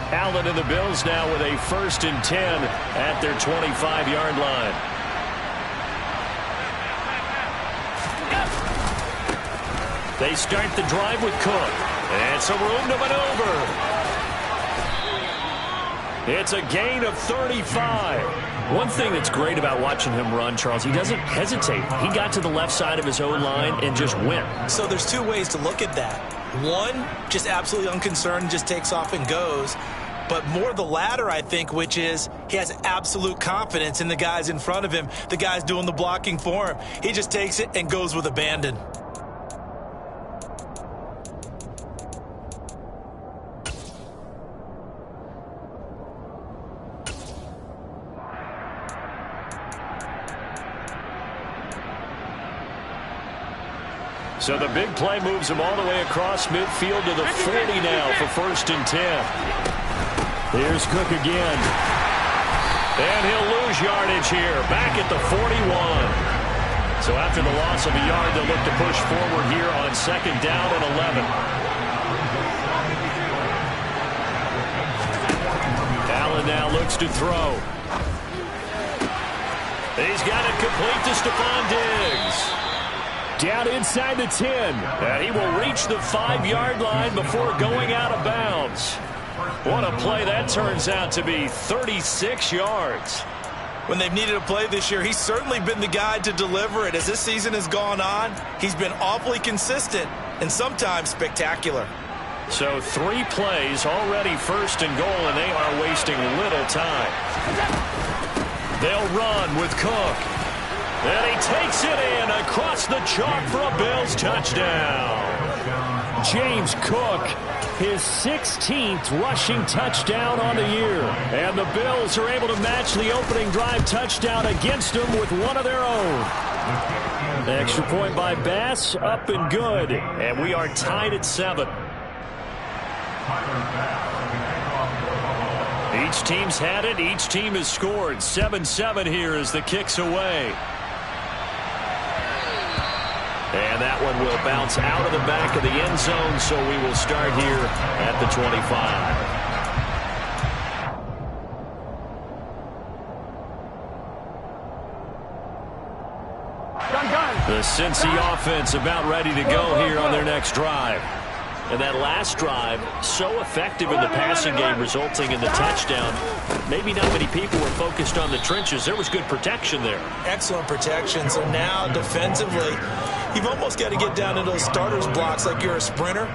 Allen and the Bills now with a 1st and 10 at their 25-yard line. They start the drive with Cook. And some room to maneuver. It's a gain of 35. One thing that's great about watching him run, Charles, he doesn't hesitate. He got to the left side of his own line and just went. So there's two ways to look at that. One, just absolutely unconcerned, just takes off and goes. But more the latter, I think, which is he has absolute confidence in the guys in front of him, the guys doing the blocking for him. He just takes it and goes with abandon. So the big play moves him all the way across midfield to the 40 now for 1st and 10. Here's Cook again. And he'll lose yardage here. Back at the 41. So after the loss of a yard, they'll look to push forward here on 2nd down and 11. Allen now looks to throw. He's got it complete to Stephon Diggs. Down inside the 10. And he will reach the 5-yard line before going out of bounds. What a play that turns out to be, 36 yards. When they've needed a play this year, he's certainly been the guy to deliver it. As this season has gone on, he's been awfully consistent and sometimes spectacular. So 3 plays, already 1st and goal, and they are wasting little time. They'll run with Cook. And he takes it in across the chalk for a Bills touchdown. James Cook, his 16th rushing touchdown on the year. And the Bills are able to match the opening drive touchdown against them with one of their own. Extra point by Bass, up and good. And we are tied at 7. Each team's had it. Each team has scored. 7-7 here as the kick's away. And that one will bounce out of the back of the end zone, so we will start here at the 25. The Cincy offense about ready to go here on their next drive. And that last drive, so effective in the passing game, resulting in the touchdown. Maybe not many people were focused on the trenches. There was good protection there. Excellent protection. So now defensively, you've almost got to get down to those starters blocks like you're a sprinter.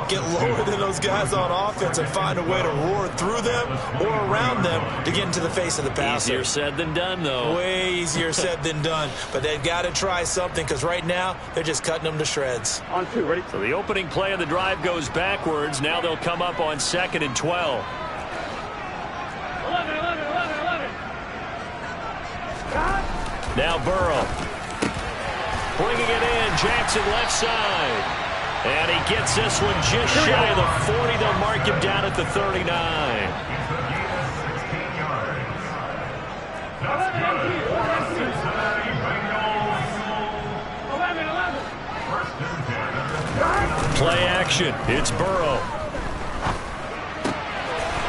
Get lower than those guys on offense and find a way to roar through them or around them to get into the face of the passer. Easier said than done, though. Way easier said than done. But they've got to try something because right now they're just cutting them to shreds. On 2, ready? So the opening play of the drive goes backwards. Now they'll come up on 2nd and 12. 11. Now Burrow. Bringing it in. Jackson left side. And he gets this one just shy of the 40. They'll mark him down at the 39. Play action. It's Burrow.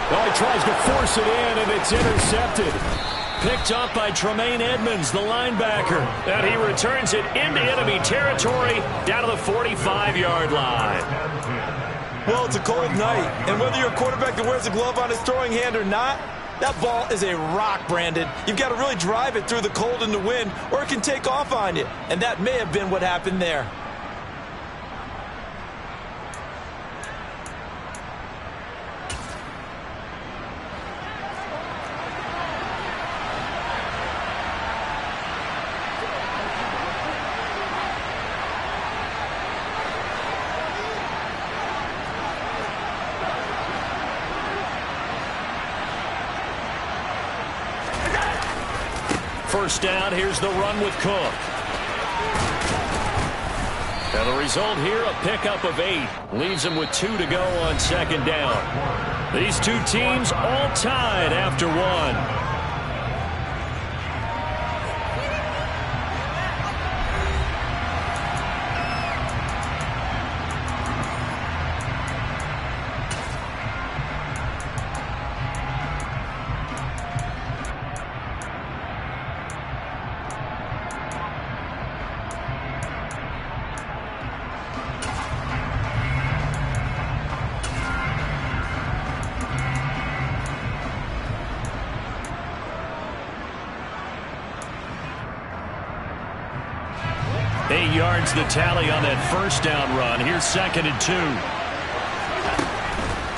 Oh, he tries to force it in, and it's intercepted. Picked up by Tremaine Edmonds, the linebacker. And he returns it into enemy territory down to the 45-yard line. Well, it's a cold night, and whether you're a quarterback that wears a glove on his throwing hand or not, that ball is a rock, Brandon. You've got to really drive it through the cold and the wind, or it can take off on you. And that may have been what happened there. First down, here's the run with Cook. And the result here, a pickup of 8. Leaves them with 2 to go on second down. These two teams all tied after 1. The tally on that first down run. Here's 2nd and 2.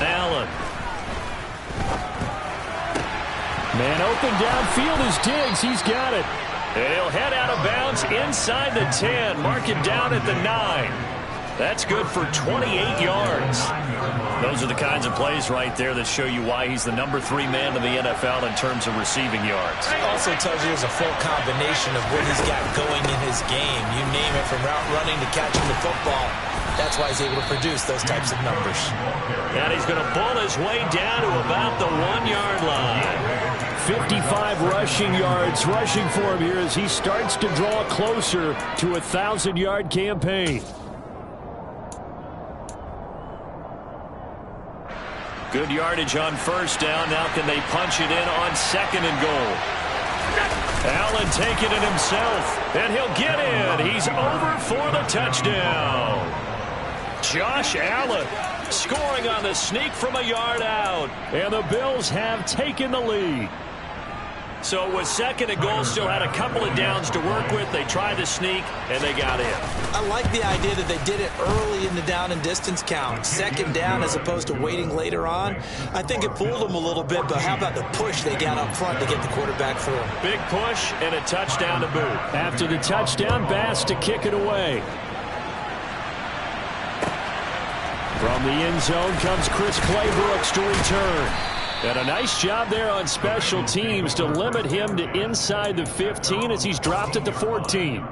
Allen. Man open downfield is Diggs. He's got it. And he'll head out of bounds inside the 10. Mark it down at the 9. That's good for 28 yards. Those are the kinds of plays right there that show you why he's the number 3 man in the NFL in terms of receiving yards. It also tells you there's a full combination of what he's got going in his game. You name it, from route running to catching the football. That's why he's able to produce those types of numbers. And he's going to bull his way down to about the 1-yard line. 55 rushing yards rushing for him here as he starts to draw closer to a 1,000-yard campaign. Good yardage on first down. Now can they punch it in on 2nd and goal? Allen taking it himself, and he'll get in. He's over for the touchdown. Josh Allen scoring on the sneak from a yard out, and the Bills have taken the lead. So with 2nd and goal, still had a couple of downs to work with. They tried to sneak, and they got in. I like the idea that they did it early in the down and distance count. 2nd down as opposed to waiting later on. I think it fooled them a little bit, but how about the push they got up front to get the quarterback through? Big push and a touchdown to boot. After the touchdown, Bass to kick it away. From the end zone comes Chris Claybrooks to return. And a nice job there on special teams to limit him to inside the 15 as he's dropped at the 14.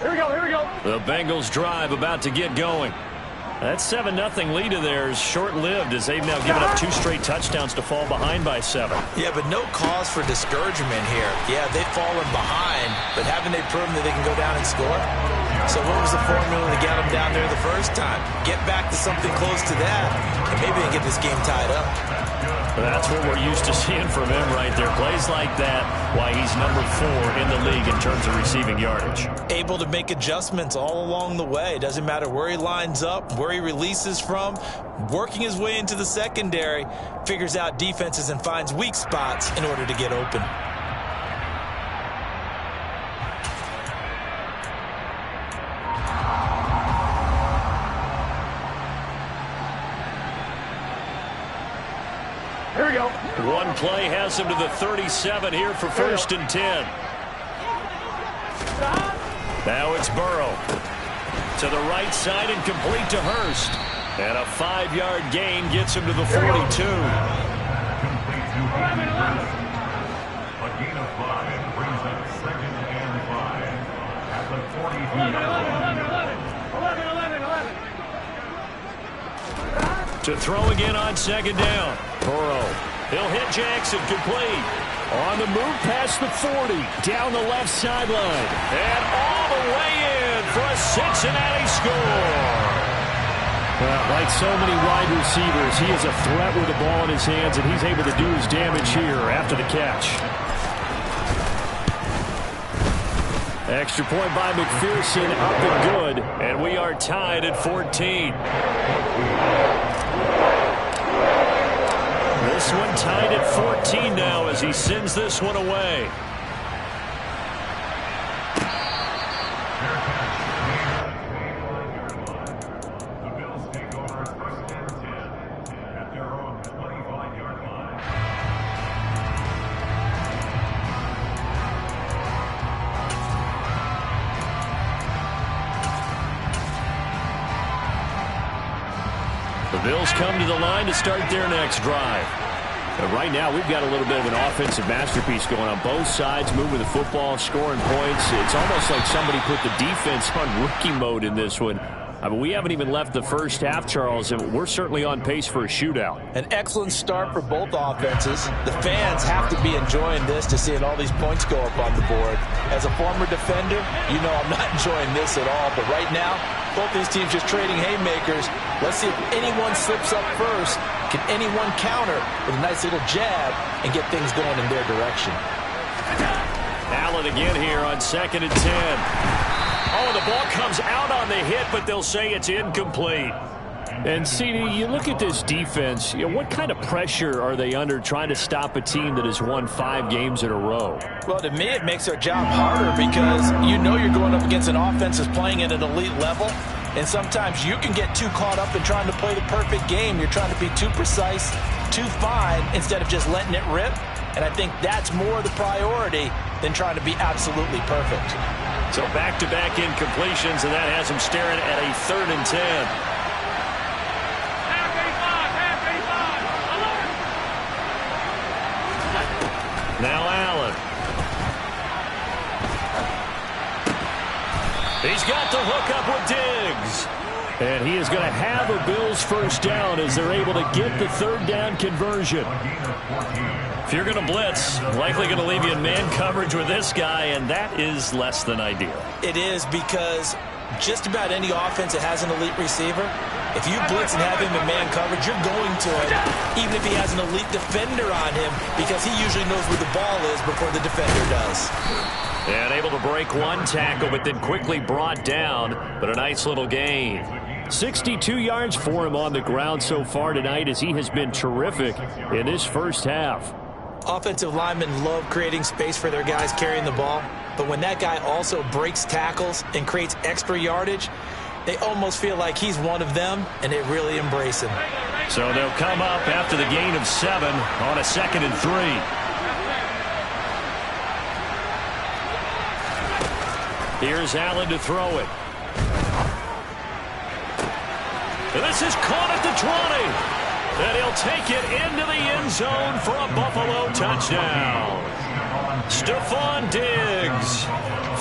Here we go. The Bengals drive about to get going. That 7-0 lead of theirs short-lived as they've now given up 2 straight touchdowns to fall behind by 7. Yeah, but no cause for discouragement here. Yeah, they've fallen behind, but haven't they proven that they can go down and score? So what was the formula to get them down there the first time? Get back to something close to that, and maybe they get this game tied up. That's what we're used to seeing from him right there. Plays like that, why he's number 4 in the league in terms of receiving yardage. Able to make adjustments all along the way. Doesn't matter where he lines up, where he releases from. Working his way into the secondary, figures out defenses and finds weak spots in order to get open. Here we go. One play has him to the 37 here for 1st and 10. Now it's Burrow. To the right side and complete to Hurst. And a 5-yard gain gets him to the 42. A gain of 5 brings up 2nd and 5 at the 43-yard line. To throw again on 2nd down. Burrow. He'll hit Jackson, complete. On the move past the 40, down the left sideline. And all the way in for a Cincinnati score. Well, like so many wide receivers, he is a threat with the ball in his hands, and he's able to do his damage here after the catch. Extra point by McPherson, up and good, and we are tied at 14. This one tied at 14 now as he sends this one away. The Bills take over 1st and 10 at their own 25-yard line. The Bills come to the line to start their next drive. But right now, we've got a little bit of an offensive masterpiece going on both sides, moving the football, scoring points. It's almost like somebody put the defense on rookie mode in this one. I mean, we haven't even left the first half, Charles, and we're certainly on pace for a shootout. An excellent start for both offenses. The fans have to be enjoying this to seeing all these points go up on the board. As a former defender, you know I'm not enjoying this at all. But right now, both these teams just trading haymakers. Let's see if anyone slips up first. Can anyone counter with a nice little jab and get things going in their direction? Allen again here on 2nd and 10. Oh, the ball comes out on the hit, but they'll say it's incomplete. And, CD, you look at this defense, what kind of pressure are they under trying to stop a team that has won 5 games in a row? Well, to me, it makes their job harder because you know you're going up against an offense that's playing at an elite level. And sometimes you can get too caught up in trying to play the perfect game. You're trying to be too precise, too fine, instead of just letting it rip. And I think that's more the priority than trying to be absolutely perfect. So back-to-back incompletions, and that has him staring at a 3rd and 10. Now Allen. He's got the hook up with Diggs. And he is going to have a Bills first down as they're able to get the 3rd down conversion. If you're going to blitz, likely going to leave you in man coverage with this guy, and that is less than ideal. It is because just about any offense that has an elite receiver, if you blitz and have him in man coverage, you're going to him, even if he has an elite defender on him, because he usually knows where the ball is before the defender does. And able to break one tackle, but then quickly brought down, but a nice little gain. 62 yards for him on the ground so far tonight as he has been terrific in this first half. Offensive linemen love creating space for their guys carrying the ball, but when that guy also breaks tackles and creates extra yardage, they almost feel like he's one of them, and they really embrace him. So they'll come up after the gain of 7 on a 2nd and 3. Here's Allen to throw it. And this is caught at the 20. And he'll take it into the end zone for a Buffalo touchdown. Stephon Diggs,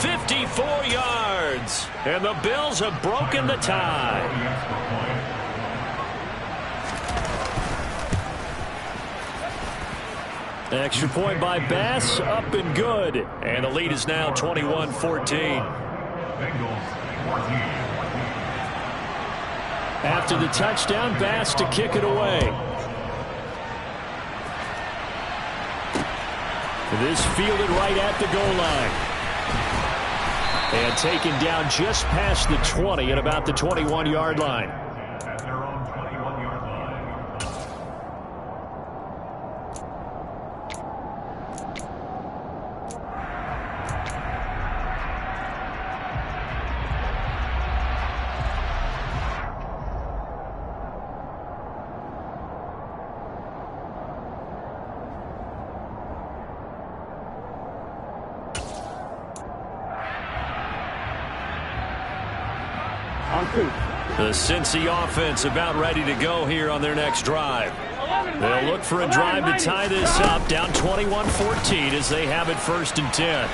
54 yards. And the Bills have broken the tie. Extra point by Bass, up and good. And the lead is now 21-14. After the touchdown, Bass to kick it away. This fielded right at the goal line. And taken down just past the 20 at about the 21-yard line. At their own 21-yard line. The Cincy offense about ready to go here on their next drive. They'll look for a drive to tie this up, down 21-14 as they have it 1st and 10.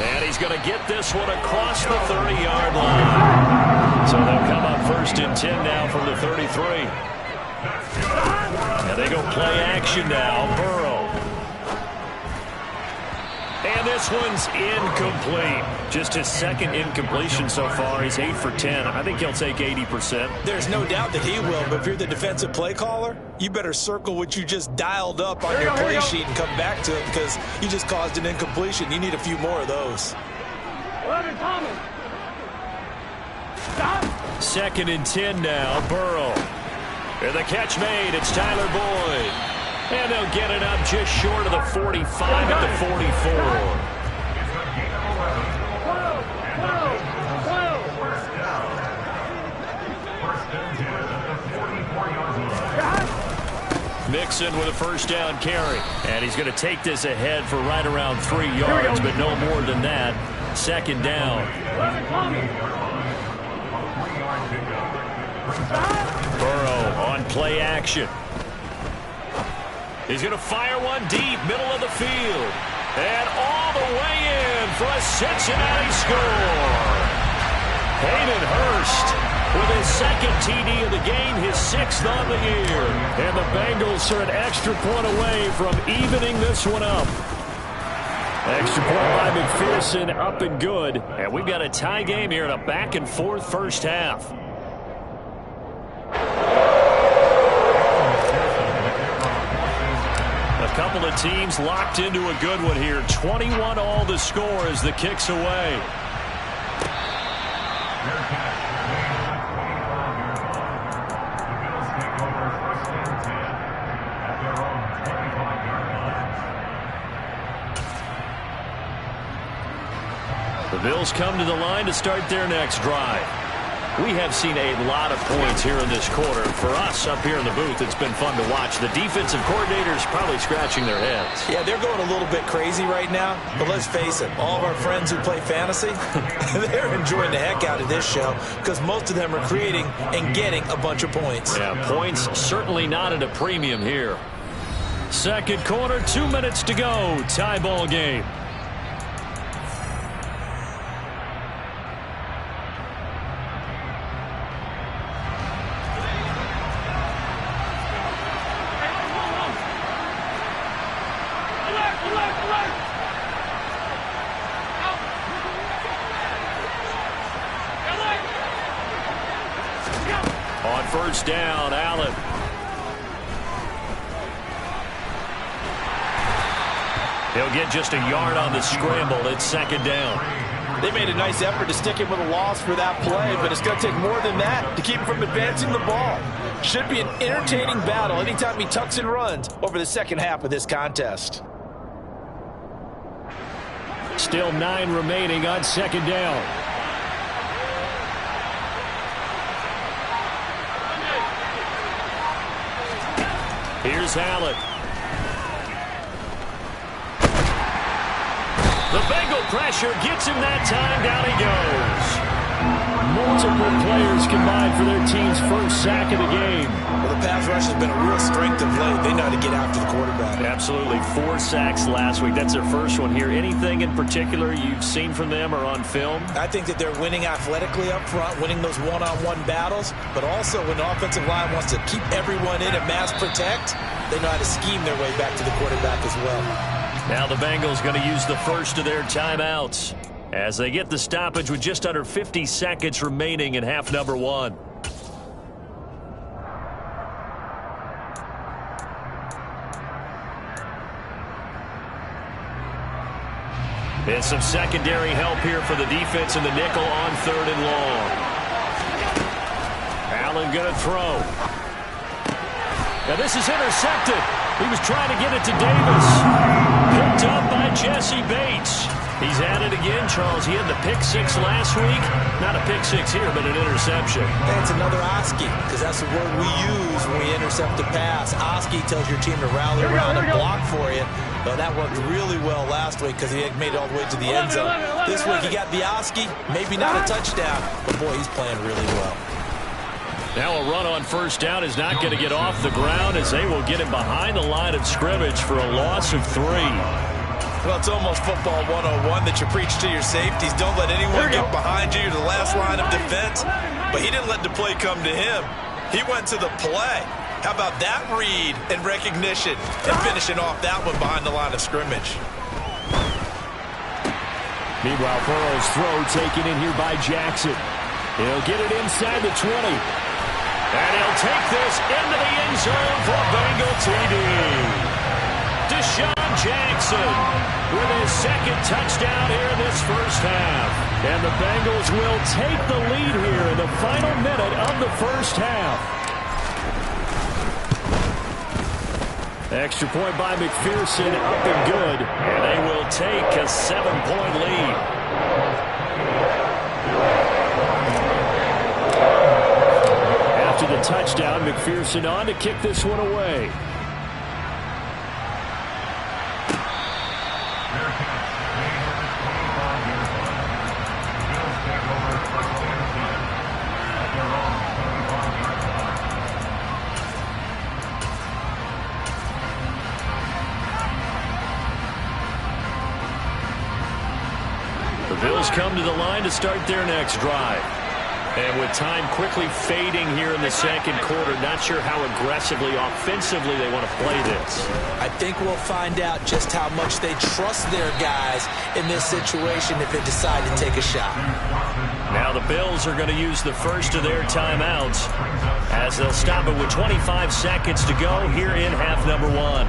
And he's going to get this one across the 30-yard line. So they'll come up 1st and 10 now from the 33. And they go play action now. Burrow. And this one's incomplete. Just his 2nd incompletion so far. He's 8 for 10. I think he'll take 80%. There's no doubt that he will, but if you're the defensive play caller, you better circle what you just dialed up on your play sheet and come back to it because you just caused an incompletion. You need a few more of those. 2nd and 10 now. Burrow. And the catch made. It's Tyler Boyd. And they'll get it up just short of the 45 at the 44. Mixon with a 1st down carry. And he's going to take this ahead for right around 3 yards, but no more than that. 2nd down. Burrow on play action. He's going to fire one deep, middle of the field. And all the way in for a Cincinnati score. Hayden Hurst with his second TD of the game, his 6th on the year. And the Bengals are an extra point away from evening this one up. Extra point by McPherson, up and good. And we've got a tie game here in a back-and-forth first half. A couple of teams locked into a good one here. 21 all the score as the kick's away. The Bills come to the line to start their next drive. We have seen a lot of points here in this quarter. For us up here in the booth, it's been fun to watch. The defensive coordinators probably scratching their heads. Yeah, they're going a little bit crazy right now. But let's face it, all of our friends who play fantasy, they're enjoying the heck out of this show because most of them are creating and getting a bunch of points. Yeah, points certainly not at a premium here. Second quarter, 2 minutes to go. Tie ball game. On first down, Allen. He'll get just a yard on the scramble. It's second down. They made a nice effort to stick him with a loss for that play, but it's going to take more than that to keep him from advancing the ball. Should be an entertaining battle anytime he tucks and runs over the second half of this contest. Still 9 remaining on second down. Here's Allen. The Bengal pressure gets him that time. Down he goes. Multiple players combined for their team's first sack of the game. Well, the pass rush has been a real strength of late. They know how to get after the quarterback. Absolutely. 4 sacks last week. That's their first one here. Anything in particular you've seen from them or on film? I think that they're winning athletically up front, winning those one-on-one battles, but also when the offensive line wants to keep everyone in and mass protect, they know how to scheme their way back to the quarterback as well. Now the Bengals going to use the first of their timeouts as they get the stoppage with just under 50 seconds remaining in half number 1. And some secondary help here for the defense in the nickel on 3rd and long. Allen going to throw. Now this is intercepted. He was trying to get it to Davis. Picked up by Jesse Bates. He's at it again, Charles. He had the pick 6 last week. Not a pick 6 here, but an interception. And it's another Oski, because that's the word we use when we intercept a pass. Oski tells your team to rally around and block for you. Well, that worked really well last week because he had made it all the way to the end zone. This week he got the Oski, maybe not a touchdown, but boy, he's playing really well. Now a run on first down is not going to get off the ground as they will get him behind the line of scrimmage for a loss of 3. Well, it's almost football 101 that you preach to your safeties. Don't let anyone get behind you. You're the last line of defense. But he didn't let the play come to him. He went to the play. How about that read and recognition and finishing off that one behind the line of scrimmage. Meanwhile, Burrow's throw taken in here by Jackson. He'll get it inside the 20. And he'll take this into the end zone for Bengal TD. Deshaun Jackson with his second touchdown here in this first half. And the Bengals will take the lead here in the final minute of the first half. Extra point by McPherson, up and good. And they will take a 7-point lead. After the touchdown, McPherson on to kick this one away. Bills come to the line to start their next drive. And with time quickly fading here in the second quarter, not sure how aggressively, offensively they want to play this. I think we'll find out just how much they trust their guys in this situation if they decide to take a shot. Now the Bills are going to use the first of their timeouts as they'll stop it with 25 seconds to go here in half number one.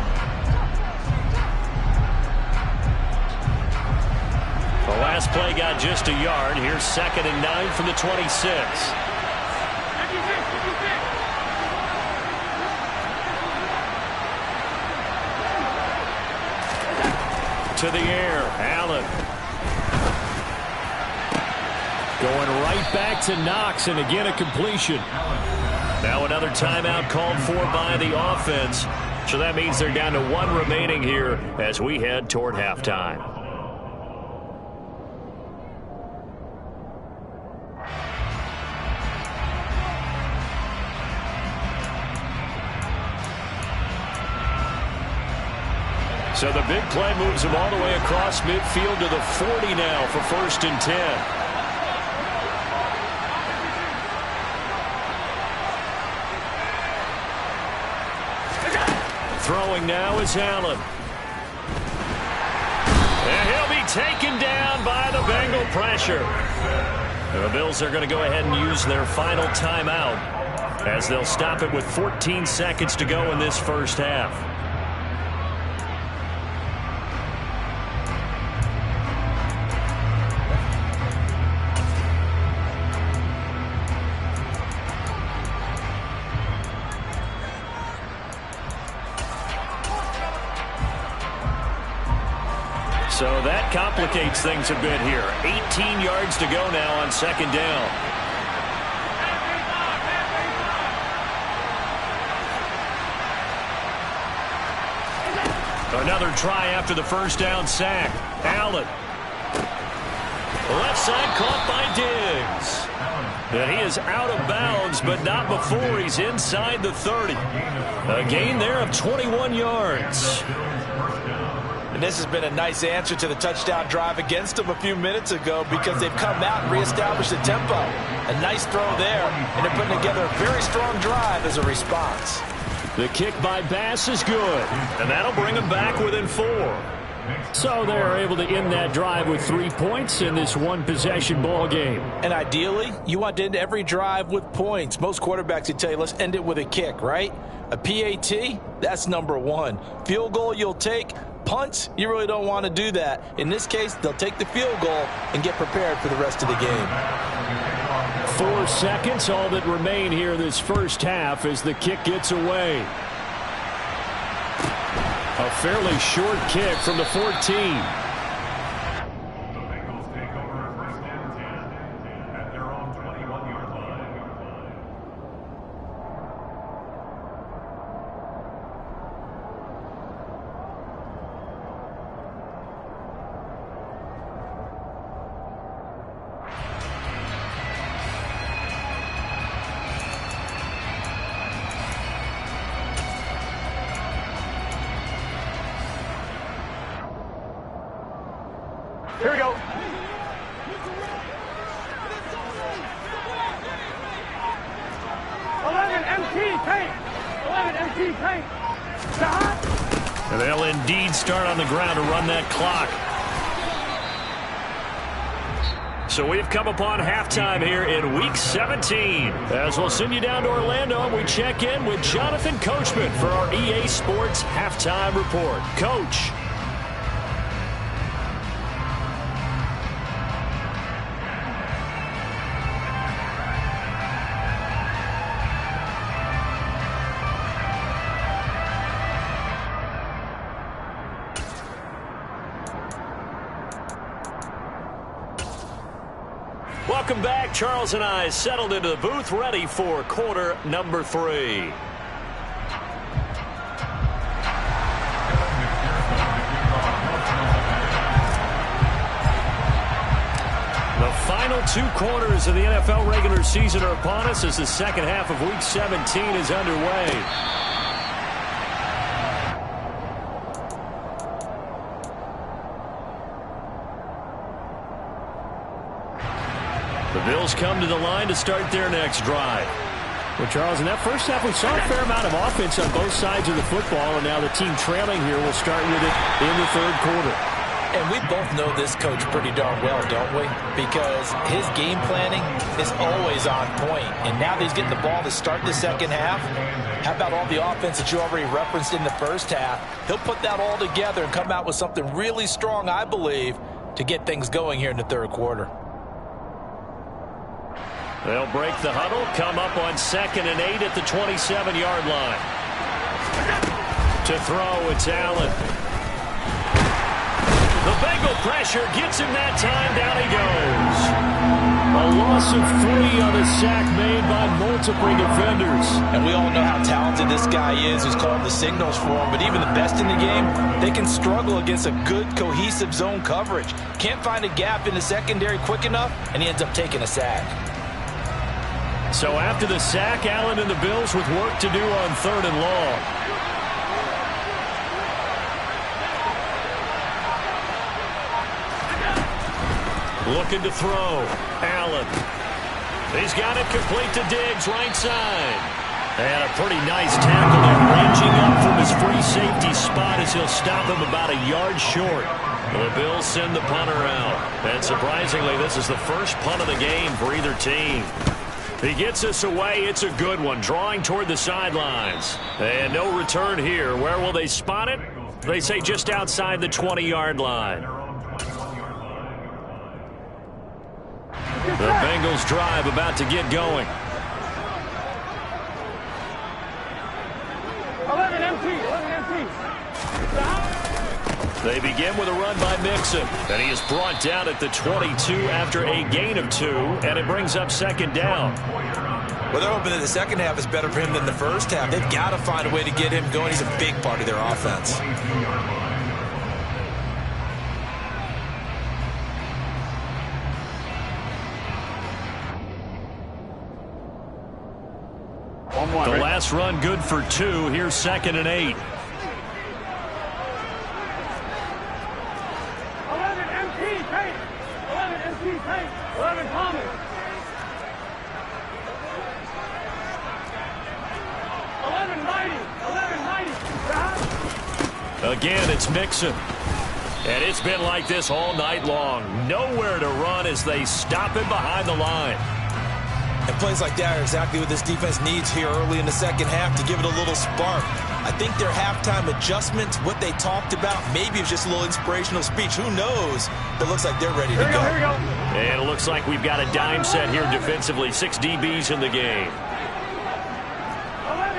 The last play got just a yard. Here's 2nd and 9 from the 26. To the air, Allen. Going right back to Knox, and again a completion. Now another timeout called for by the offense. So that means they're down to 1 remaining here as we head toward halftime. So the big play moves them all the way across midfield to the 40 now for 1st and 10. Throwing now is Allen. And he'll be taken down by the Bengal pressure. The Bills are going to go ahead and use their final timeout as they'll stop it with 14 seconds to go in this first half. So that complicates things a bit here. 18 yards to go now on 2nd down. Another try after the first down sack. Allen. Left side caught by Diggs. And he is out of bounds, but not before he's inside the 30. A gain there of 21 yards. And this has been a nice answer to the touchdown drive against them a few minutes ago because they've come out and reestablished the tempo. A nice throw there, and they're putting together a very strong drive as a response. The kick by Bass is good, and that'll bring them back within 4. So they're able to end that drive with 3 points in this one-possession ball game. And ideally, you want to end every drive with points. Most quarterbacks would tell you, let's end it with a kick, right? A PAT, that's number 1. Field goal you'll take. Punts, you really don't want to do that. In this case, they'll take the field goal and get prepared for the rest of the game. 4 seconds, all that remain here this first half as the kick gets away. A fairly short kick from the 14. The Bengals take over 1st and 10 at their own 21-yard line. Here we go. 11 MT tank. 11 MT tank. And they'll indeed start on the ground to run that clock. So we've come upon halftime here in Week 17. As we'll send you down to Orlando, and we check in with Jonathan Coachman for our EA Sports Halftime Report. Coach. Welcome back. Charles and I settled into the booth, ready for quarter number 3. The final 2 quarters of the NFL regular season are upon us as the second half of Week 17 is underway. Bengals come to the line to start their next drive. Well, Charles, in that first half, we saw a fair amount of offense on both sides of the football, and now the team trailing here will start with it in the third quarter. And we both know this coach pretty darn well, don't we? Because his game planning is always on point. And now that he's getting the ball to start the second half, how about all the offense that you already referenced in the first half? He'll put that all together and come out with something really strong, I believe, to get things going here in the third quarter. They'll break the huddle, come up on 2nd and 8 at the 27-yard line. To throw, it's Allen. The Bengal pressure gets him that time. Down he goes. A loss of 3 on a sack made by multiple defenders. And we all know how talented this guy is who's calling the signals for him. But even the best in the game, they can struggle against a good, cohesive zone coverage. Can't find a gap in the secondary quick enough, and he ends up taking a sack. So after the sack, Allen and the Bills with work to do on 3rd and long. Looking to throw. Allen. He's got it complete to Diggs, right side. And a pretty nice tackle there, ranging up from his free safety spot as he'll stop him about a yard short. The Bills send the punter out. And surprisingly, this is the first punt of the game for either team. He gets us away. It's a good one, drawing toward the sidelines. And no return here. Where will they spot it? They say just outside the 20-yard line. The Bengals drive about to get going. 11 empty. They begin with a run by Mixon, and he is brought down at the 22 after a gain of 2, and it brings up 2nd down. Well, they're hoping that the second half is better for him than the first half. They've got to find a way to get him going. He's a big part of their offense. The last run good for 2. Here's 2nd and 8. 11 empty tank. 11 empty tank. 11 Thomas. 11 90. Again, it's Mixon. And it's been like this all night long. Nowhere to run as they stop him behind the line. And plays like that are exactly what this defense needs here early in the second half to give it a little spark. I think their halftime adjustments, what they talked about, maybe it's just a little inspirational speech. Who knows? But it looks like they're ready to go. Here we go. And it looks like we've got a dime set here defensively. 6 DBs in the game. 11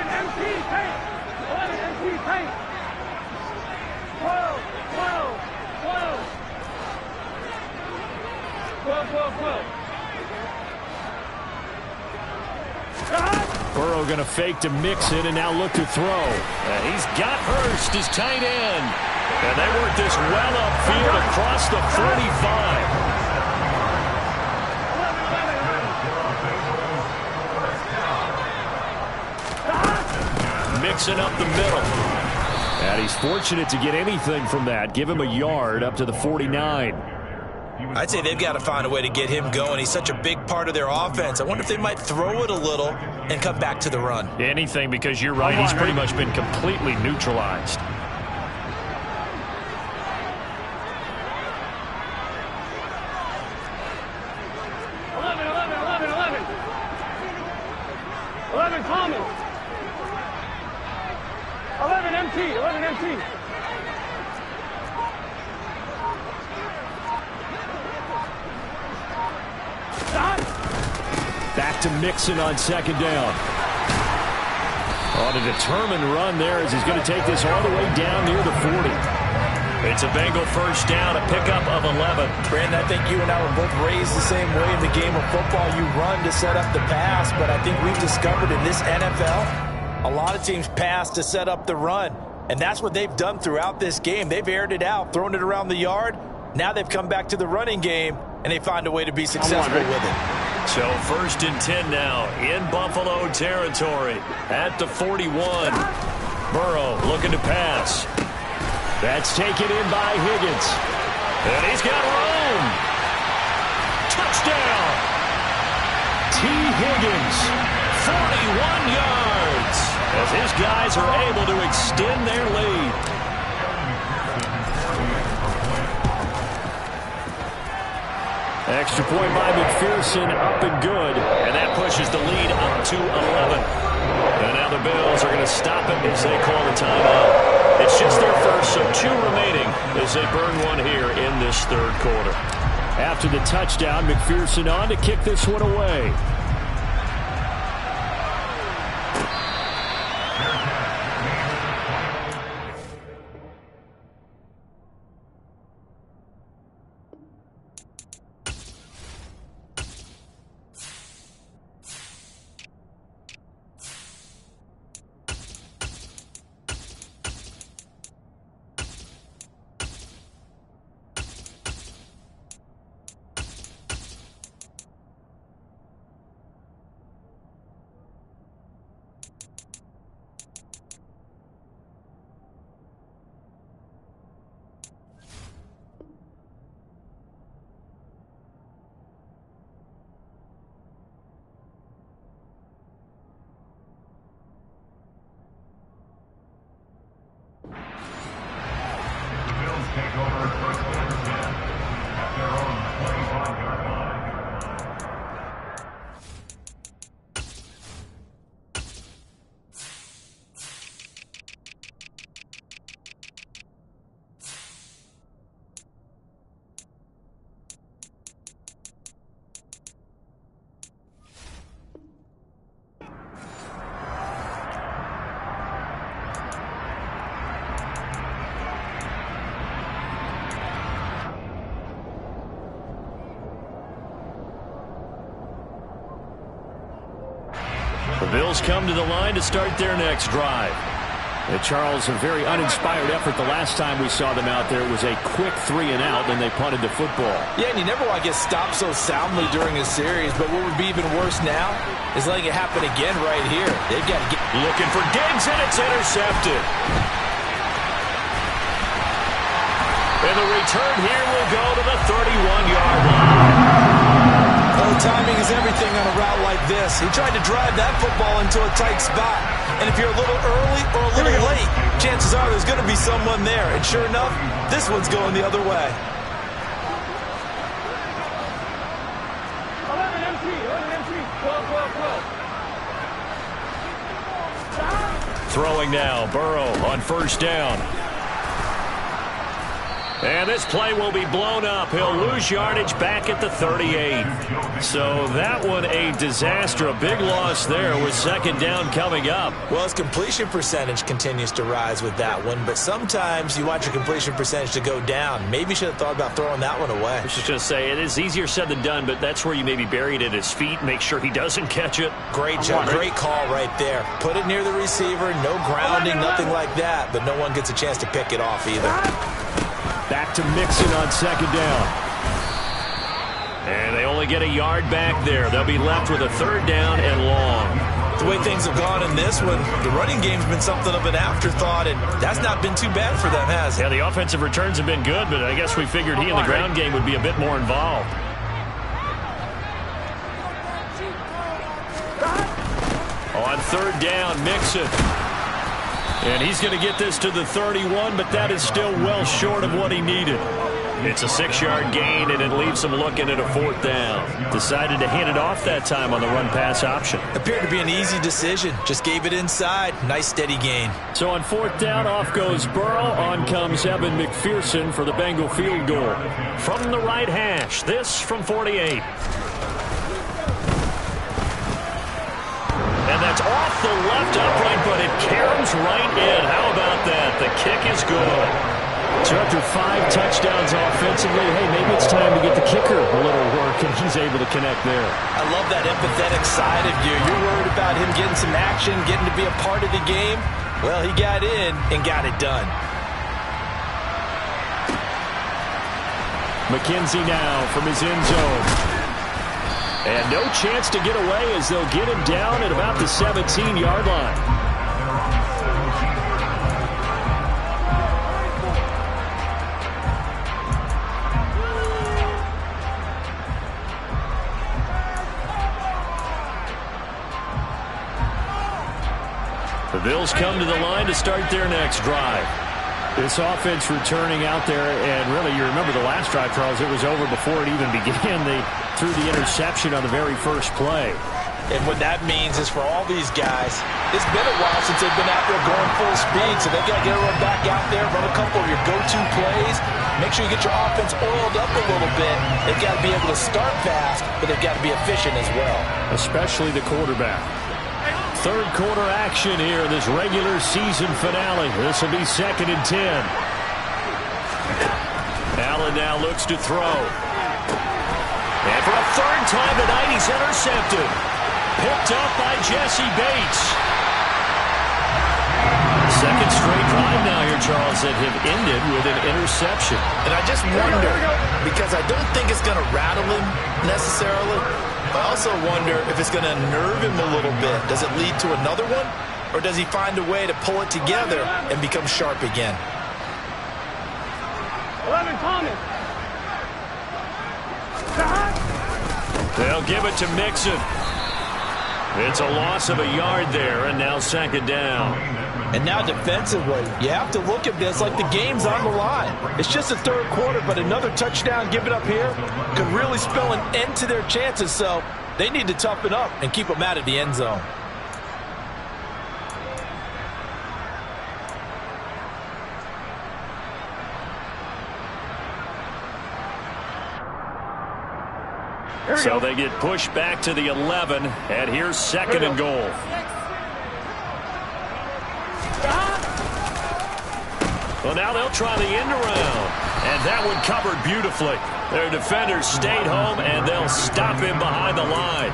empty tank. 11 empty tank. 12. 12. Burrow going to fake to Mixon and now look to throw. He's got Hurst, his tight end. And they work this well upfield across the 45. Mixon up the middle. And he's fortunate to get anything from that. Give him a yard up to the 49. I'd say they've got to find a way to get him going. He's such a big part of their offense. I wonder if they might throw it a little and come back to the run. Anything, because you're right. He's pretty much been completely neutralized. Thomas. 11 MT. Back to Mixon on 2nd down. On a determined run there as he's going to take this all the way down near the 40. It's a Bengal first down, a pickup of 11. Brandon, I think you and I were both raised the same way in the game of football. You run to set up the pass, but I think we've discovered in this NFL, a lot of teams pass to set up the run. And that's what they've done throughout this game. They've aired it out, thrown it around the yard. Now they've come back to the running game, and they find a way to be successful with it. So 1st and 10 now in Buffalo territory at the 41. Burrow looking to pass. That's taken in by Higgins. And he's got room. Touchdown. Higgins, 41 yards, as his guys are able to extend their lead. Extra point by McPherson, up and good. And that pushes the lead up to 11. And now the Bills are going to stop it as they call the timeout. It's just their first, so 2 remaining as they burn one here in this third quarter. After the touchdown, McPherson on to kick this one away. Take over first and 10 at their own 25-yard line. The Bills come to the line to start their next drive. Charles, a very uninspired effort the last time we saw them out there. It was a quick 3-and-out, and they punted the football. Yeah, and you never want to get stopped so soundly during a series, but what would be even worse now is letting it happen again right here. They've got to get... Looking for Diggs, and it's intercepted. And the return here will go to the 31-yard line. Oh, timing is everything on a route like this. He tried to drive that football into a tight spot. And if you're a little early or a little late, chances are there's going to be someone there. And sure enough, this one's going the other way. 11 MC, 12. Throwing now, Burrow on first down. And this play will be blown up. He'll lose yardage back at the 38. So that one a disaster. A big loss there with second down coming up. Well, his completion percentage continues to rise with that one, but sometimes you want your completion percentage to go down. Maybe you should have thought about throwing that one away. I was just going to say, it is easier said than done, but that's where you maybe bury it at his feet. Make sure he doesn't catch it. Great job. Great call right there. Put it near the receiver. No grounding, nothing like that, but no one gets a chance to pick it off either. Back to Mixon on second down. And they only get a yard back there. They'll be left with a third down and long. The way things have gone in this one, the running game's been something of an afterthought, and that's not been too bad for them, has it? Yeah, the offensive returns have been good, but I guess we figured he in the ground game would be a bit more involved. On third down, Mixon. And he's going to get this to the 31, but that is still well short of what he needed. It's a 6-yard gain, and it leaves him looking at a fourth down. Decided to hand it off that time on the run-pass option. Appeared to be an easy decision. Just gave it inside. Nice, steady gain. So on fourth down, off goes Burrow. On comes Evan McPherson for the Bengal field goal. From the right hash, this from 48. And that's off the left upright, but it caroms right in. How about that? The kick is good. So after 5 touchdowns offensively, hey, maybe it's time to get the kicker a little work, and he's able to connect there. I love that empathetic side of you. You're worried about him getting some action, getting to be a part of the game. Well, he got in and got it done. McKenzie now from his end zone. And no chance to get away as they'll get him down at about the 17-yard line. The Bills come to the line to start their next drive. This offense returning out there, and really, you remember the last drive, Charles, it was over before it even began. They threw the interception on the very first play. And what that means is for all these guys, it's been a while since they've been out there going full speed, so they've got to get everyone back out there, run a couple of your go-to plays, make sure you get your offense oiled up a little bit. They've got to be able to start fast, but they've got to be efficient as well. Especially the quarterback. Third quarter action here in this regular season finale. This will be 2nd and 10. Allen now looks to throw. And for a third time tonight, he's intercepted. Picked up by Jesse Bates. Second straight drive now here, Charles, that have ended with an interception. And I just wonder, because I don't think it's going to rattle him necessarily, I also wonder if it's going to nerve him a little bit. Does it lead to another one? Or does he find a way to pull it together and become sharp again? 11 Thomas. They'll give it to Mixon. It's a loss of a yard there, and now 2nd down. And now defensively, you have to look at this like the game's on the line. It's just the third quarter, but another touchdown given up here could really spell an end to their chances. So they need to toughen up and keep them out of the end zone. So they get pushed back to the 11, and here's 2nd and goal. Well, now they'll try the end around, and that one covered beautifully. Their defenders stayed home, and they'll stop him behind the line.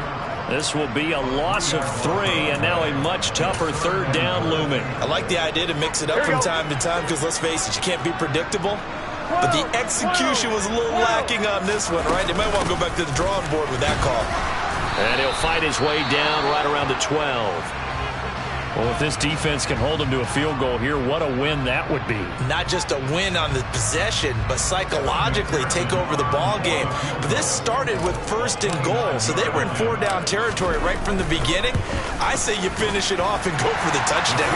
This will be a loss of 3, and now a much tougher 3rd down looming. I like the idea to mix it up from time to time because, let's face it, you can't be predictable. But the execution was a little lacking on this one, right? They might want to go back to the drawing board with that call. And he'll fight his way down right around the 12. Well, if this defense can hold him to a field goal here, what a win that would be. Not just a win on the possession, but psychologically take over the ball game. But this started with 1st and goal, so they were in 4-down territory right from the beginning. I say you finish it off and go for the touchdown.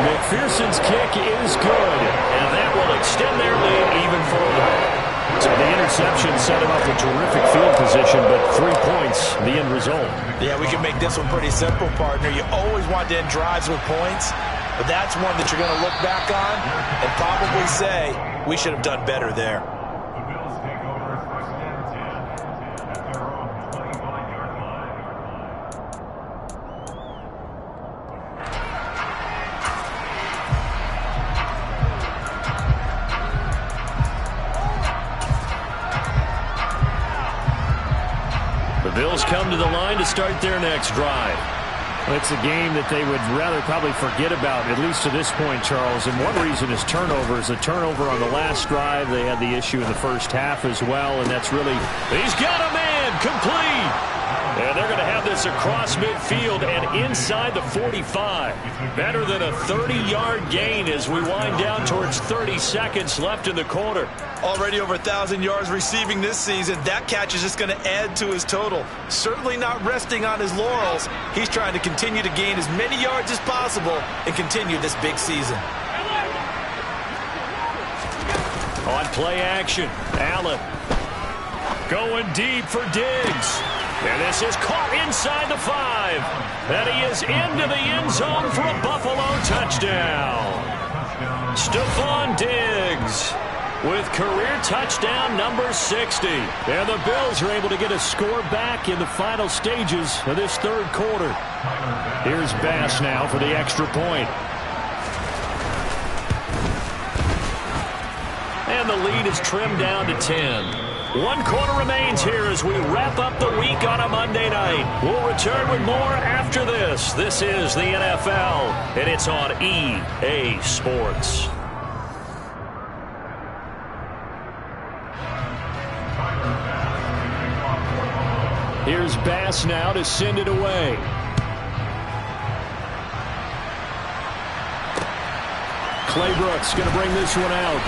McPherson's kick is good, and that will extend their lead even further. So the interception set him up with terrific field position, but 3 points, the end result. Yeah, we can make this one pretty simple, partner. You always want to end drives with points, but that's one that you're going to look back on and probably say, we should have done better there. The Bills take over 1st and 10 at their own 25-yard line. The Bills come to the line to start their next drive. It's a game that they would rather probably forget about, at least to this point, Charles. And one reason is turnovers. A turnover on the last drive. They had the issue in the first half as well, and that's really... He's got a man, complete. And they're going to have this across midfield and inside the 45. Better than a 30-yard gain as we wind down towards 30 seconds left in the quarter. Already over 1,000 yards receiving this season. That catch is just going to add to his total. Certainly not resting on his laurels. He's trying to continue to gain as many yards as possible and continue this big season. On play action, Allen going deep for Diggs. And this is caught inside the 5. And he is into the end zone for a Buffalo touchdown. Stephon Diggs with career touchdown number 60. And the Bills are able to get a score back in the final stages of this third quarter. Here's Bass now for the extra point. And the lead is trimmed down to 10. 1 quarter remains here as we wrap up the week on a Monday night. We'll return with more after this. This is the NFL, and it's on EA Sports. Here's Bass now to send it away. Clay Brooks going to bring this one out.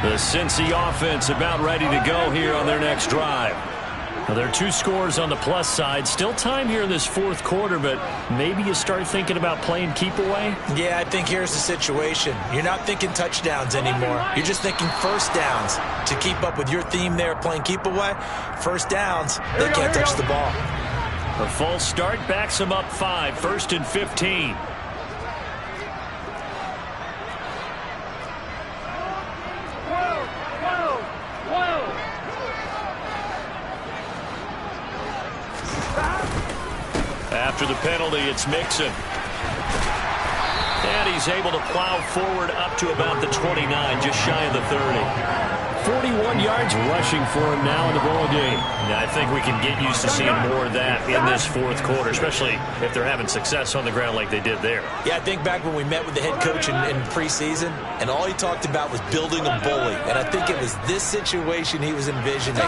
The Cincy offense about ready to go here on their next drive. Well, there are 2 scores on the plus side. Still time here in this fourth quarter, but maybe you start thinking about playing keep away? Yeah, I think here's the situation. You're not thinking touchdowns anymore. You're just thinking first downs. To keep up with your theme there, playing keep away, first downs, they can't touch the ball. A false start backs them up 5, 1st and 15. After the penalty, it's Mixon. And he's able to plow forward up to about the 29, just shy of the 30. 41 yards rushing for him now in the ball game. Now, I think we can get used to seeing more of that in this fourth quarter, especially if they're having success on the ground like they did there. Yeah, I think back when we met with the head coach in preseason, and all he talked about was building a bully. And I think it was this situation he was envisioning.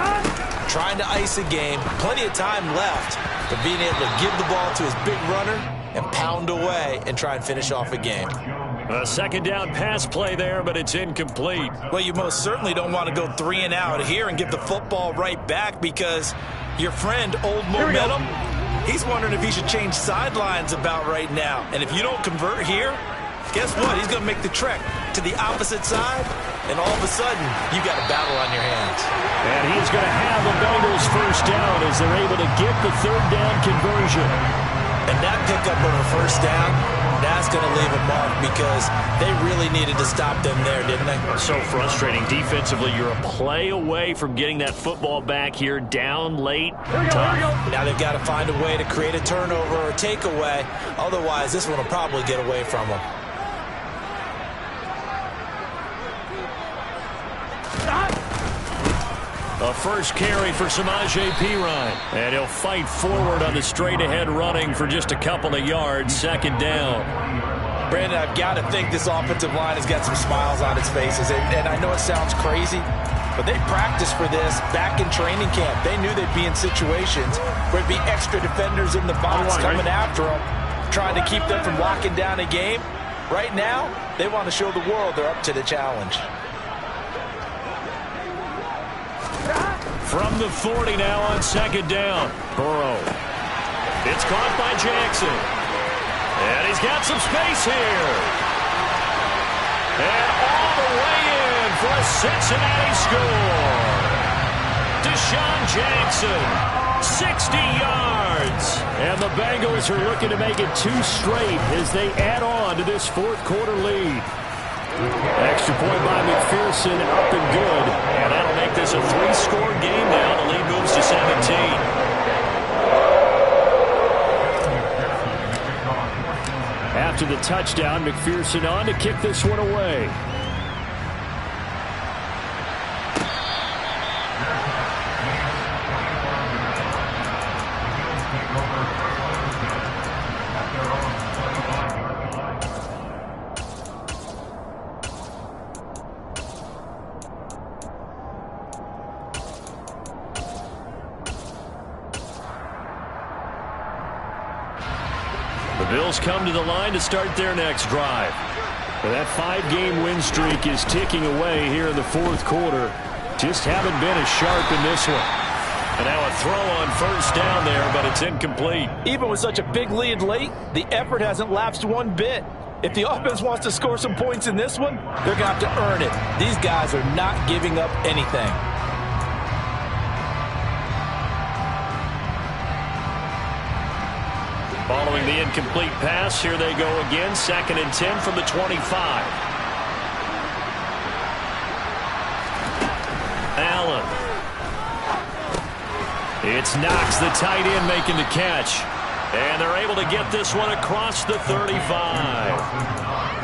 Trying to ice a game, plenty of time left, but being able to give the ball to his big runner and pound away and try and finish off a game. A second down pass play there, but it's incomplete. Well, you most certainly don't want to go 3 and out here and give the football right back, because your friend, Old Momentum, he's wondering if he should change sidelines about right now. And if you don't convert here, guess what? He's going to make the trek to the opposite side, and all of a sudden, you got a battle on your hands. And he's going to have the Bengals first down as they're able to get the third down conversion. And that pickup of a first down, that's going to leave a mark, because they really needed to stop them there, didn't they? So frustrating. Defensively, you're a play away from getting that football back here, down late. Tough. Now they've got to find a way to create a turnover or a takeaway. Otherwise, this one will probably get away from them. A first carry for Samaje Perine. And he'll fight forward on the straight-ahead running for just a couple of yards. Second down. Brandon, I've got to think this offensive line has got some smiles on its faces. And I know it sounds crazy, but they practiced for this back in training camp. They knew they'd be in situations where there'd be extra defenders in the box coming after them, trying to keep them from locking down a game. Right now, they want to show the world they're up to the challenge. From the 40 now on second down. Burrow. It's caught by Jackson. And he's got some space here. And all the way in for a Cincinnati score. Deshaun Jackson, 60 yards. And the Bengals are looking to make it 2 straight as they add on to this fourth quarter lead. Extra point by McPherson, up and good. And that'll make this a 3-score game now. The lead moves to 17. After the touchdown, McPherson on to kick this one away. Bills come to the line to start their next drive. Well, that 5-game win streak is ticking away here in the fourth quarter. Just haven't been as sharp in this one. And now a throw on first down there, but it's incomplete. Even with such a big lead late, the effort hasn't lapsed one bit. If the offense wants to score some points in this one, they're going to have to earn it. These guys are not giving up anything. Following the incomplete pass, here they go again. 2nd and 10 from the 25. Allen. It's Knox, the tight end, making the catch. And they're able to get this one across the 35.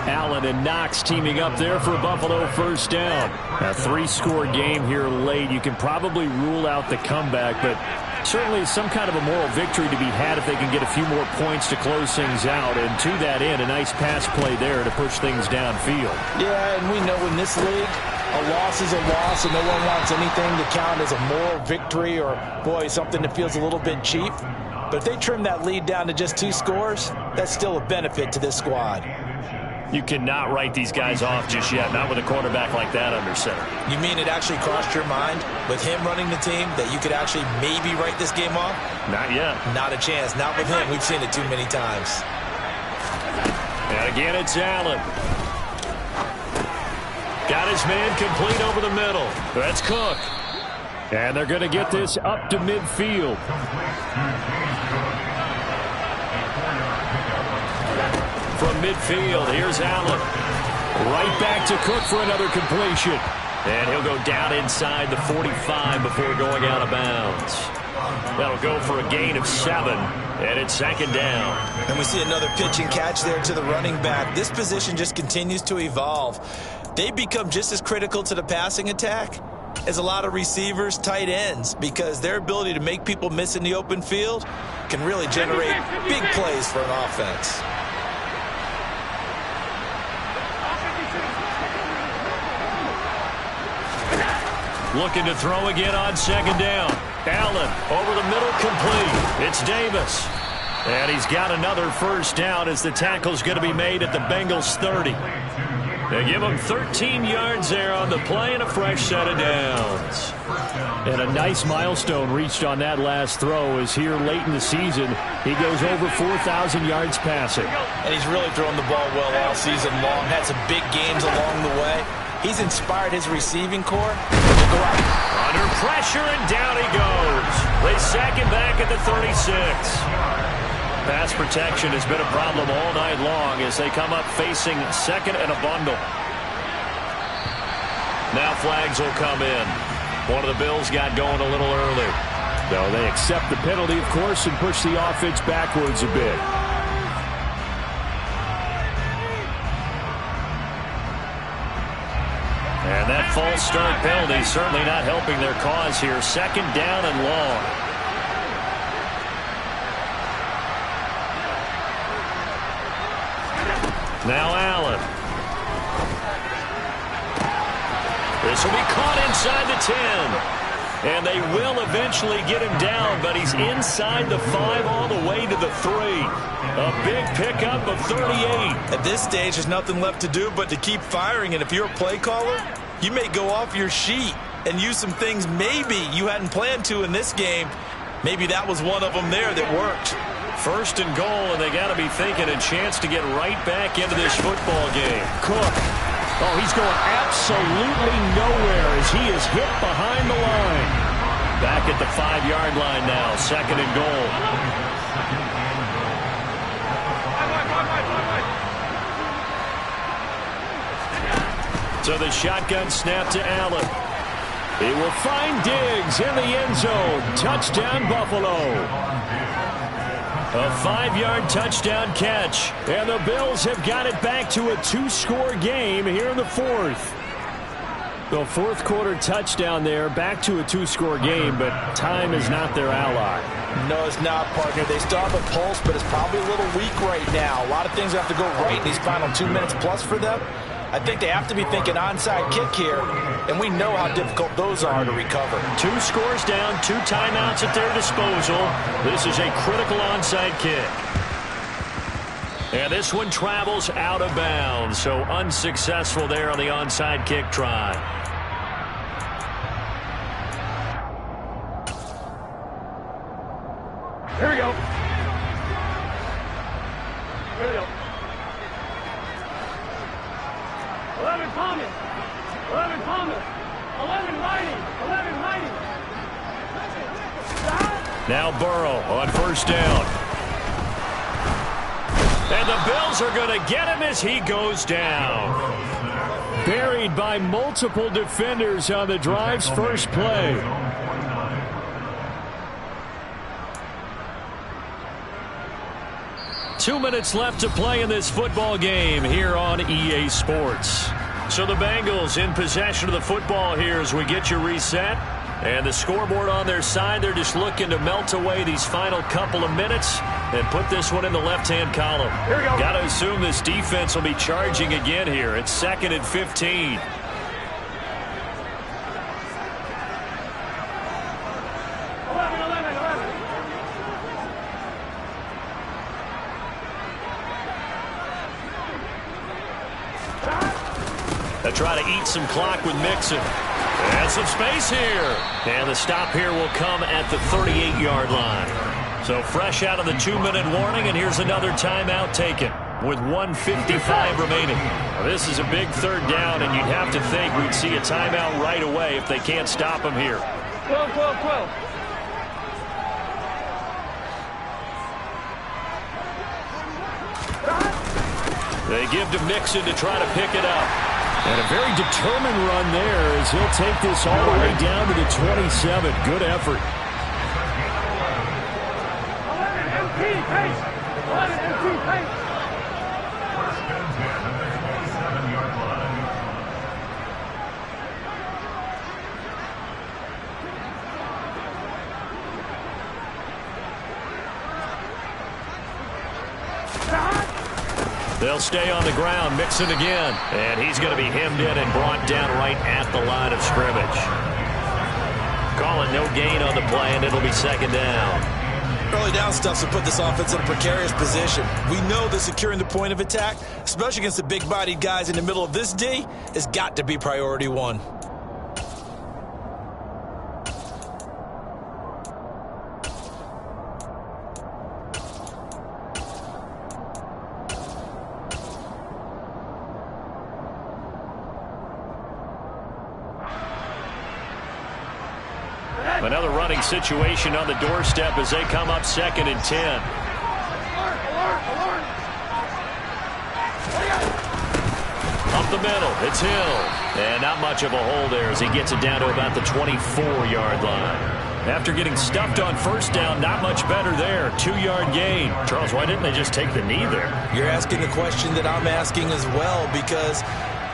Allen and Knox teaming up there for a Buffalo first down. A 3-score game here late. You can probably rule out the comeback, but certainly some kind of a moral victory to be had if they can get a few more points to close things out. And to that end, a nice pass play there to push things downfield. Yeah, and we know in this league, a loss is a loss, and no one wants anything to count as a moral victory or, boy, something that feels a little bit cheap. But if they trim that lead down to just 2 scores, that's still a benefit to this squad. You cannot write these guys off just yet, not with a quarterback like that under center. You mean it actually crossed your mind with him running the team that you could actually maybe write this game off? Not yet. Not a chance. Not with him. We've seen it too many times. And again, it's Allen. Got his man complete over the middle. That's Cook. And they're going to get this up to midfield. From midfield, here's Allen. Right back to Cook for another completion. And he'll go down inside the 45 before going out of bounds. That'll go for a gain of 7, and it's second down. And we see another pitch and catch there to the running back. This position just continues to evolve. They become just as critical to the passing attack as a lot of receivers, tight ends, because their ability to make people miss in the open field can really generate big plays for an offense. Looking to throw again on second down. Allen over the middle, complete. It's Davis. And he's got another first down as the tackle's going to be made at the Bengals 30. They give him 13 yards there on the play and a fresh set of downs. And a nice milestone reached on that last throw as here late in the season, he goes over 4,000 yards passing. And he's really thrown the ball well all season long. Had some big games along the way. He's inspired his receiving corps to go out. Under pressure, and down he goes. They sack him back at the 36. Pass protection has been a problem all night long as they come up facing second and a bundle. Now flags will come in. One of the Bills got going a little early. No, they accept the penalty, of course, and push the offense backwards a bit. And that false start penalty certainly not helping their cause here. Second down and long. Now Allen. This will be caught inside the 10. And they will eventually get him down, but he's inside the 5 all the way to the 3. A big pickup of 38. At this stage, there's nothing left to do but to keep firing. And if you're a play caller, you may go off your sheet and use some things maybe you hadn't planned to in this game. Maybe that was one of them there that worked. First and goal, and they got to be thinking a chance to get right back into this football game. Cook. Oh, he's going absolutely nowhere as he is hit behind the line. Back at the 5-yard line now, second and goal. So the shotgun snap to Allen. He will find Diggs in the end zone. Touchdown, Buffalo. A 5-yard touchdown catch. And the Bills have got it back to a 2-score game here in the fourth. The fourth quarter touchdown there, back to a 2-score game, but time is not their ally. No, it's not, partner. They still have a pulse, but it's probably a little weak right now. A lot of things have to go right in these final 2 minutes plus for them. I think they have to be thinking onside kick here, and we know how difficult those are to recover. 2 scores down, 2 timeouts at their disposal. This is a critical onside kick. And this one travels out of bounds, so unsuccessful there on the onside kick try. Here we go. Here we go. 11 Thomas. 11 Thomas. 11 Lighting. 11 Lighting. Now Burrow on first down. And the Bills are going to get him as he goes down. Buried by multiple defenders on the drive's first play. Two minutes left to play in this football game here on EA Sports. So the Bengals in possession of the football here as we get you reset. And the scoreboard on their side, they're just looking to melt away these final couple of minutes and put this one in the left-hand column. Here we go. Got to assume this defense will be charging again here. It's 2nd and 15. They'll try to eat some clock with Mixon. And some space here. And the stop here will come at the 38-yard line. So fresh out of the 2-minute warning, and here's another timeout taken with 1:55 remaining. Now, this is a big third down, and you'd have to think we'd see a timeout right away if they can't stop him here. 12. They give to Mixon to try to pick it up. And a very determined run there as he'll take this all the way down to the 27. Good effort. 11 empty pace. 11 empty pace. First and 10 at the 27-yard line. They'll stay on the ground. Mixon again. And he's going to be hemmed in and brought down right at the line of scrimmage. Call it no gain on the play, and it'll be second down. Early down stuff to put this offense in a precarious position. We know that securing the point of attack, especially against the big-bodied guys in the middle of this D, has got to be priority one. Another running situation on the doorstep as they come up 2nd and 10. Up the middle, it's Hill. And not much of a hole there as he gets it down to about the 24-yard line. After getting stuffed on first down, not much better there. 2-yard gain. Charles, why didn't they just take the knee there? You're asking the question that I'm asking as well, because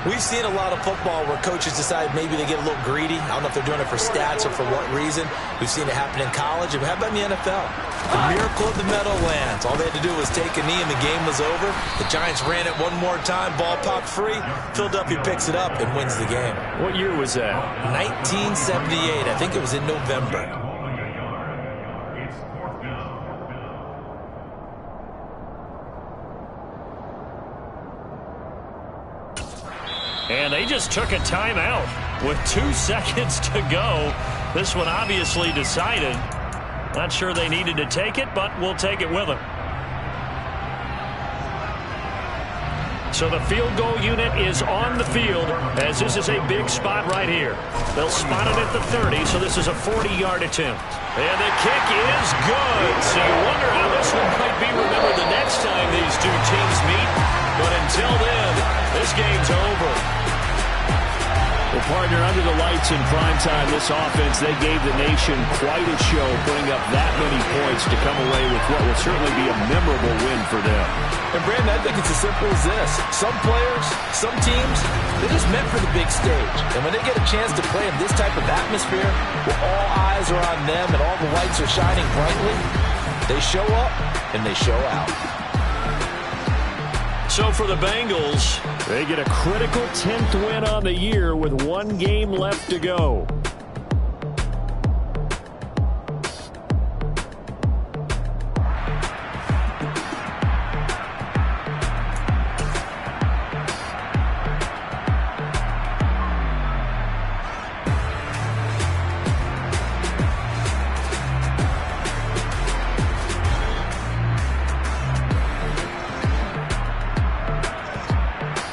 we've seen a lot of football where coaches decide maybe they get a little greedy. I don't know if they're doing it for stats or for what reason. We've seen it happen in college. And how about in the NFL? The miracle of the Meadowlands. All they had to do was take a knee and the game was over. The Giants ran it one more time. Ball popped free. Philadelphia picks it up and wins the game. What year was that? 1978. I think it was in November. Holding a yard. It's 4th down. And they just took a timeout with 2 seconds to go. This one obviously decided. Not sure they needed to take it, but we'll take it with them. So the field goal unit is on the field as this is a big spot right here. They'll spot it at the 30, so this is a 40-yard attempt. And the kick is good. So you wonder how this one might be remembered the next time these two teams meet. But until then, this game's over. Well, partner, under the lights in primetime, this offense, they gave the nation quite a show, putting up that many points to come away with what will certainly be a memorable win for them. And, Brandon, I think it's as simple as this. Some players, some teams, they're just meant for the big stage. And when they get a chance to play in this type of atmosphere, where all eyes are on them and all the lights are shining brightly, they show up and they show out. So for the Bengals, they get a critical 10th win on the year with 1 game left to go.